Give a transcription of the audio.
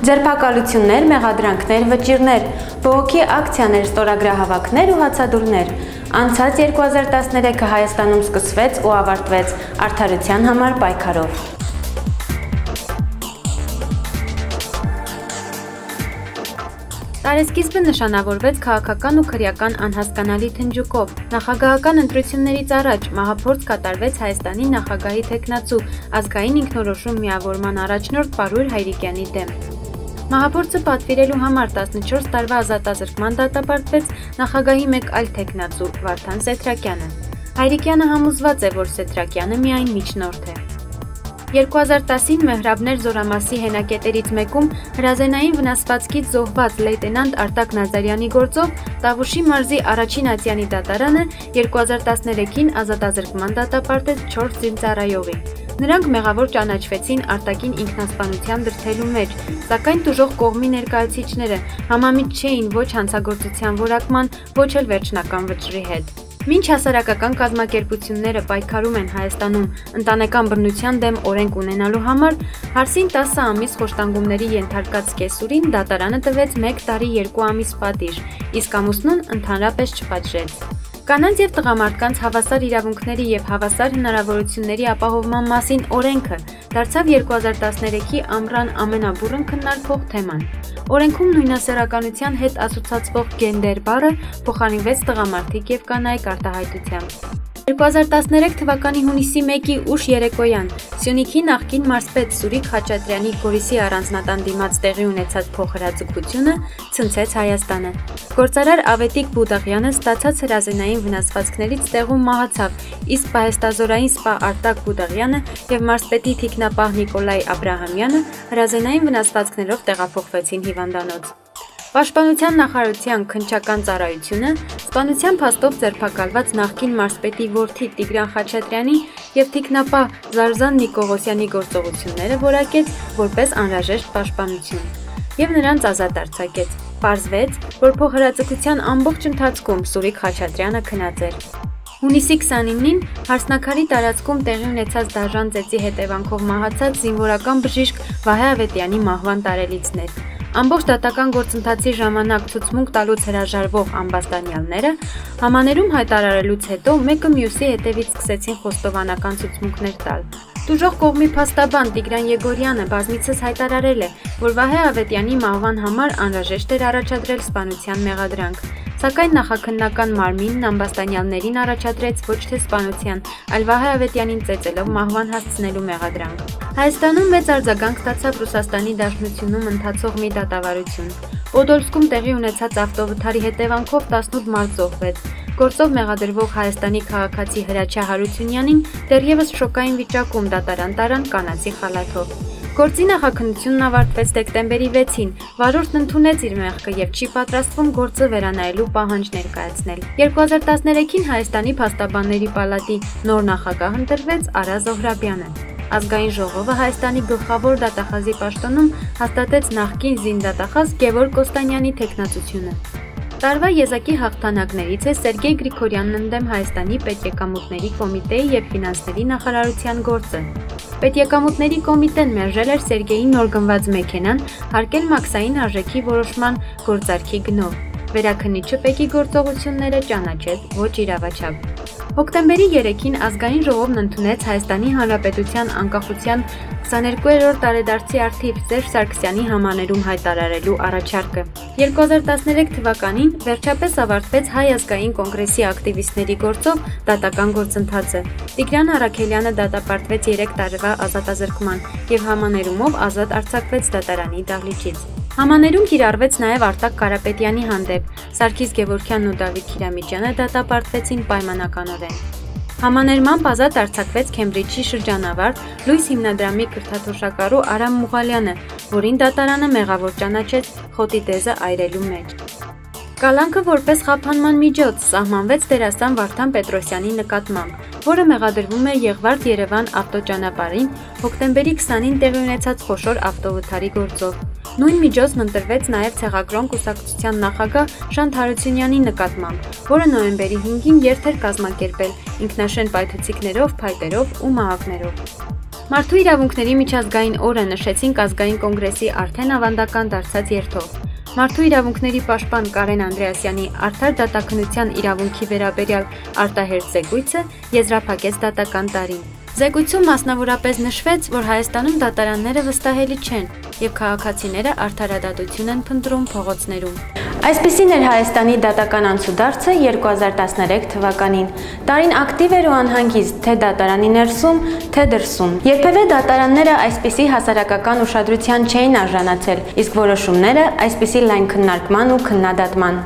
Ձերբակալություններ, մեղադրանքներ, վճիռներ, բողոքի ակցիաներ, ստորագրահավաքներ ու հացադուլներ։ Անցած 2013-ը Հայաստանում սկսվեց ու ավարտվեց արդարության համար պայքարով։ Տարեսկիզբը նշանավորվեց քաղաքական ու քրեական անհասկանալի թնջուկով։ Նախագահական ընտրություններից առաջ մահափորձ կատարվեց Հայաստանի նախագահի թեկնածու ազգային ինքնորոշում միավորման առաջնորդ Պարույր Հայրիկյանի դեմ։ Մահափորձը պատվիրելու համար 14 տարվա ազատազրկման դատապարտվեց նախագահի մեկ այլ թեկնածու Վարդան Սեթրակյանը։ Հայրիկյանը համոզված է, որ Սեթրակյանը միայն միջնորդ է։ 2010-ին Մեհրաբներ զորամասի հենակետերից մեկում հրազենային վնասվածքից զոհված լեյտենանտ Արտակ Նազարյանի գործով Տավուշի մարզի առաջին ատյանի դատարանը 2013-ին ազատազրկման դատապարտեց 4 զինծառայողի։ Նրանք մեղավոր ճանաչվեցին Արտակին ինքնասպանության դրդելու մեջ, սակայն տուժող կողմի ներկայացուցիչները համամիջ չէին ոչ հանցագործության որակման, ոչ էլ վերջնական վճռի հետ։ Մինչ հասարակական կազմակերպությունները պայքարում են Հայաստանում ընտանեկան բռնության դեմ օրենք ունենալու համար, հարսին 10 ամիս խոշտանգումների ենթարկած կեսուրին դատարանը տվեց 1 տարի 2 ամիս պատիժ, իսկ ամուսնուն ընդհանրապես չպատժեց։ Կանանց և տղամարդկանց հավասար իրավունքների և հավասար հնարավորությունների ապահովման մասին օրենքը դարձավ 2013-ի ամռան ամենաբուռն քննարկվող թեման։ Օրենքում նույնասեռականության հետ ասոցացվող գենդեր բառը փոխարինվեց տղամարդիկ և կանայք արտահայտությամբ։ 2013 թվականի հունիսի 1-ի ուշ երեկոյան Սյունիքի նախկին մարզպետ Սուրիկ Խաչատրյանի Գորիսի առանձնատան դիմաց տեղի ունեցած փոխհրաձգությունը ցնցեց Հայաստանը։ Գործարար Ավետիք Բուդաղյանը ստացած հրազենային վնասվածքներից տեղում մահացավ, իսկ պահեստազորային սպա Արտակ Բուդաղյանը և մարզպետի թիկնապահ Նիկոլայ Աբրահամյանը հրազենային վնասվածքներով տեղափոխվեցին հիվանդանոց։ Պաշտպանության նախարարության քննչական ծառայությունը սպանության փաստով ձերբակալված նախկին մարզպետի որդի Տիգրան Խաչատրյանի և թիկնապահ Զարզան Նիկողոսյանի գործողությունները որակեց որպես անհրաժեշտ պաշտպանություն և նրանց ազատ արձակեց։ Պարզվեց, որ փոխհրաձգության ամբողջ ընթացքում Սուրիկ Խաչատրյանը քնած էր։ Հունիսի 29-ին Հարսնաքարի տարածքում տեղի ունեցած դաժան ծեծի հետևանքով մահացած զինվորական բժիշկ Վահե Ավետյանի մահվան տարելիցն էր։ Ամբողջ դատական գործընթացի ժամանակ ցուցմունք տալուց հրաժարվող ամբաստանյալները համաներում հայտարարելուց հետո մեկը մյուսի հետևից սկսեցին խոստովանական ցուցմունքներ տալ։ Տուժող կողմի փաստաբան Տիգրան Եգորյանը բազմիցս հայտարարել է, որ Վահե Ավետյանի մահվան համար անհրաժեշտ էր առաջադրել սպանության մեղադրանք, սակայն նախաքննական մարմինն ամբաստանյալներին առաջադրեց ոչ թե սպանության, այլ Վահե Ավետյանին ծեծելով մահվան հասցնելու մեղադրանք։ Հայաստանում մեծ արձագանք ստացավ Ռուսաստանի Դաշնությունում ընթացող մի դատավարություն։ Պոդոլսկում տեղի ունեցած ավտովթարի հետևանքով 18 մարդ զոհվեց։ Գործով մեղադրվող Հայաստանի քաղաքացի Հրաչյա Հարությունյանին դեռևս շոկային վիճակում դատարան տարան կանացի խալաթով։ Գործի նախաքննությունն ավարտվեց դեկտեմբերի 6-ին, վարորդն ընդունեց իր մեղքը և չի պատրաստվում գործը վերանայելու պահանջ ներկայացնել։ 2013-ին Հայաստանի փաստաբանների պալատի նոր նախագահ ընտրվեց Արա Զոհրաբյանը։ Ազգային ժողովը Հայաստանի գլխավոր դատախազի պաշտոնում հաստատեց նախկին զինդատախազ Գևորգ Կոստանյանի թեկնածությունը։ Տարվա եզակի հաղթանակներից է Սերգեյ Գրիգորյանն ընդդեմ Հայաստանի պետեկամուտների կոմիտեի և ֆինանսների նախարարության գործը։ Պետեկամուտների կոմիտեն մերժել էր Սերգեյի նոր գնված մեքենան հարկել մաքսային արժեքի որոշման գործարքի գնով։ Վերաքննիչը Պեկի գործողությունները ճանաչեց ոչ իրավաչափ։ Հոկտեմբերի 3-ին ազգային ժողովն ընդունեց Հայաստանի Հանրապետության անկախության 22-րդ տարեդարձի առթիվ Սերժ Սարգսյանի համաներում հայտարարելու առաջարկը։ 2013 թվականին վերջապես ավարտվեց Հայ ազգային կոնգրեսի ակտիվիստների գործով դատական գործընթացը։ Տիգրան Առաքելյանը դատապարտվեց 3 տարվա ազատազրկման և համաներումով ազատ արձակվեց դատարանի դահլիճից։ Համաներում կիրառվեց նաև Արտակ Կարապետյանի հանդեպ, Սարգիս Գևորգյանն ու Դավիթ Քիրամիջյանը դատապարտվեցին պայմանականորեն։ Համաներմամբ ազատ արձակվեց Քեմբրիջի շրջանավար Լույս հիմնադրամի քրթաթոշակառու Արամ Մուղալյանը, որին դատարանը մեղավոր ճանաչեց խոտի տեզը այրելու մեջ։ Կալանքը որպես խափանման միջոց սահմանվեց դերասան Վարդան Պետրոսյանի նկատմամբ, որը մեղադրվում է Եղվարդ-Երևան ավտոճանապարհին հոկտեմբերի 20-ին տեղի ունեցած խոշոր ավտովթարի գործով։ Նույն միջոցն ընտրվեց նաև Ցեղագրոն կուսակցության նախագահ Շանթ Հարությունյանի նկատմամբ, որը նոյեմբերի 5-ին երթ էր կազմակերպել ինքնաշեն պայթուցիկներով, փայտերով ու մահակներով։ Մարդու իրավունքների միջազգային օրը նշեցինք ազգային կոնգրեսի արդեն ավանդական դարձած երթով։ Մարդու իրավունքների պաշտպան Կարեն Անդրեասյանի արդար դատաքննության իրավունքի վերաբերյալ արտահերթ զեկույցը եզրափակեց դատական տարին։ Զեկույցում մասնավորապես նշվեց, որ Հայաստանում դատարանները վստահելի չեն և քաղաքացիները արդարադատություն են փնտրում փողոցներում։ Այսպիսին էր Հայաստանի դատական անցուդարձը 2013 թվականին։ Տարին ակտիվ էր ու անհանգիստ թե դատարանի ներսում, թե դրսում։ Երբևէ դատարանները այսպիսի հասարակական ուշադրության չէին արժանացել, իսկ որոշումները այսպիսի լայն քննարկման ու քննադատման։